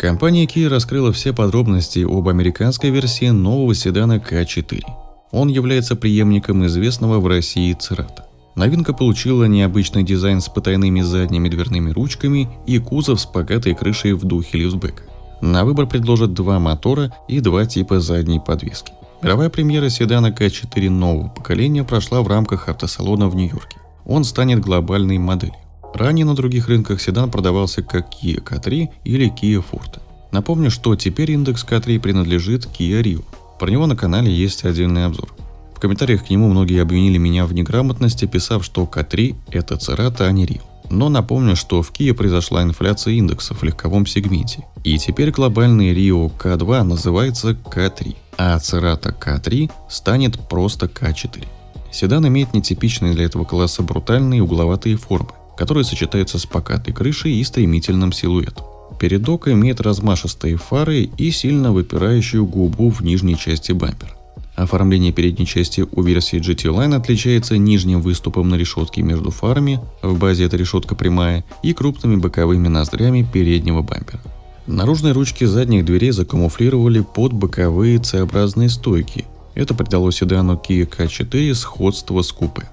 Компания Kia раскрыла все подробности об американской версии нового седана K4. Он является преемником известного в России Cerato. Новинка получила необычный дизайн с потайными задними дверными ручками и кузов с богатой крышей в духе лифтбека. На выбор предложат два мотора и два типа задней подвески. Мировая премьера седана K4 нового поколения прошла в рамках автосалона в Нью-Йорке. Он станет глобальной моделью. Ранее на других рынках седан продавался как Kia K3 или Kia Forte. Напомню, что теперь индекс K3 принадлежит Kia Rio. Про него на канале есть отдельный обзор. В комментариях к нему многие обвинили меня в неграмотности, писав, что K3 – это Cerato, а не Rio. Но напомню, что в Kia произошла инфляция индексов в легковом сегменте. И теперь глобальный Rio K2 называется K3, а Cerato K3 станет просто K4. Седан имеет нетипичные для этого класса брутальные угловатые формы, которые сочетаются с покатой крышей и стремительным силуэтом. Передок имеет размашистые фары и сильно выпирающую губу в нижней части бампера. Оформление передней части у версии GT Line отличается нижним выступом на решетке между фарами, в базе эта решетка прямая, и крупными боковыми ноздрями переднего бампера. Наружные ручки задних дверей закамуфлировали под боковые C-образные стойки. Это придало седану Kia K4 сходство с купе.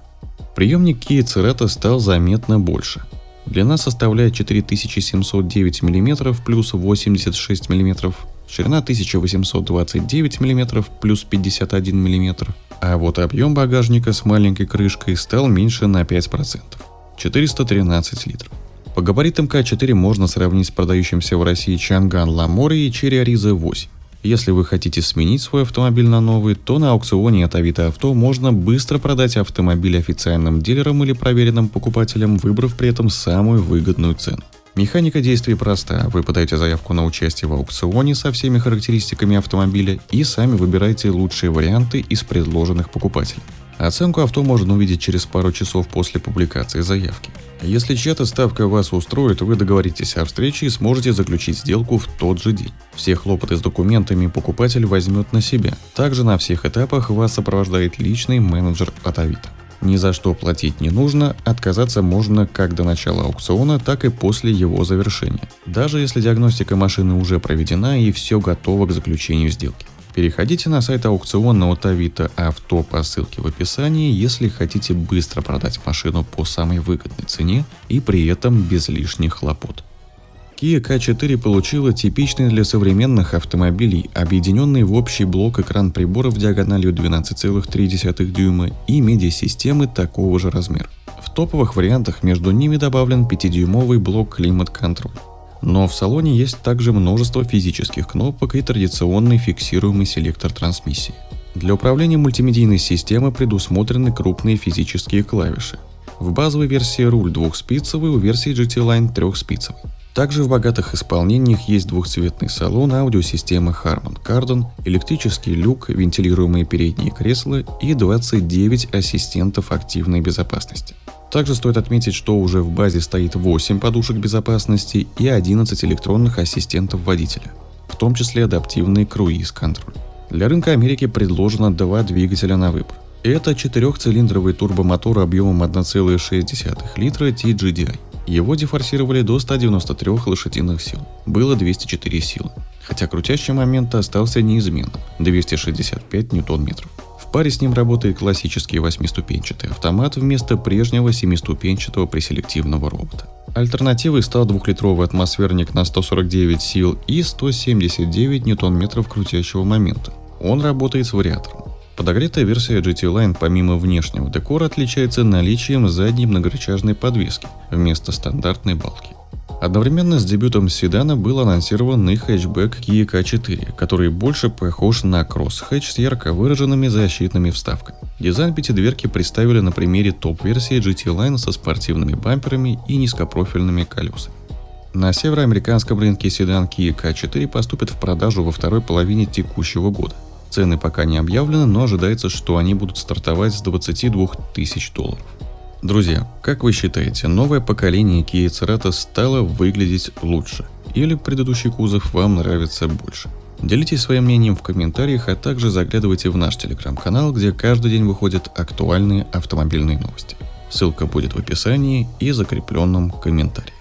Приемник Kia Cerato стал заметно больше. Длина составляет 4709 мм плюс 86 мм, ширина 1829 мм плюс 51 мм, а вот объем багажника с маленькой крышкой стал меньше на 5%, 413 литров. По габаритам K4 можно сравнить с продающимся в России Чанган Lamore и Chery Ariza 8. Если вы хотите сменить свой автомобиль на новый, то на аукционе от Авито Авто можно быстро продать автомобиль официальным дилерам или проверенным покупателям, выбрав при этом самую выгодную цену. Механика действий проста. Вы подаете заявку на участие в аукционе со всеми характеристиками автомобиля и сами выбираете лучшие варианты из предложенных покупателем. Оценку авто можно увидеть через пару часов после публикации заявки. Если чья-то ставка вас устроит, вы договоритесь о встрече и сможете заключить сделку в тот же день. Все хлопоты с документами покупатель возьмет на себя. Также на всех этапах вас сопровождает личный менеджер от Авито. Ни за что платить не нужно, отказаться можно как до начала аукциона, так и после его завершения. Даже если диагностика машины уже проведена и все готово к заключению сделки. Переходите на сайт аукциона от Авито Авто по ссылке в описании, если хотите быстро продать машину по самой выгодной цене и при этом без лишних хлопот. Kia K4 получила типичный для современных автомобилей объединенный в общий блок экран приборов диагональю 12,3 дюйма и MIDI-системы такого же размера. В топовых вариантах между ними добавлен 5-дюймовый блок климат-контроль. Но в салоне есть также множество физических кнопок и традиционный фиксируемый селектор трансмиссии. Для управления мультимедийной системой предусмотрены крупные физические клавиши. В базовой версии руль двухспицевый, у версии GT Line трехспицевый. Также в богатых исполнениях есть двухцветный салон, аудиосистема Harman Kardon, электрический люк, вентилируемые передние кресла и 29 ассистентов активной безопасности. Также стоит отметить, что уже в базе стоит 8 подушек безопасности и 11 электронных ассистентов водителя, в том числе адаптивный круиз-контроль. Для рынка Америки предложено два двигателя на выбор. Это 4-цилиндровый турбомотор объемом 1,6 литра TGDI. Его дефорсировали до 193 лошадиных сил. Было 204 силы, хотя крутящий момент остался неизменным – 265 ньютон-метров. В паре с ним работает классический 8-ступенчатый автомат вместо прежнего 7-ступенчатого преселективного робота. Альтернативой стал 2-литровый атмосферник на 149 сил и 179 ньютон-метров крутящего момента. Он работает с вариатором. Подогретая версия GT Line помимо внешнего декора отличается наличием задней многорычажной подвески вместо стандартной балки. Одновременно с дебютом седана был анонсирован и хэтчбэк Kia K4, который больше похож на кросс-хэтч с ярко выраженными защитными вставками. Дизайн пятидверки представили на примере топ-версии GT Line со спортивными бамперами и низкопрофильными колесами. На североамериканском рынке седан Kia K4 поступит в продажу во второй половине текущего года. Цены пока не объявлены, но ожидается, что они будут стартовать с $22 тысяч. Друзья, как вы считаете, новое поколение Kia Cerato стало выглядеть лучше? Или предыдущий кузов вам нравится больше? Делитесь своим мнением в комментариях, а также заглядывайте в наш телеграм-канал, где каждый день выходят актуальные автомобильные новости. Ссылка будет в описании и закрепленном комментарии.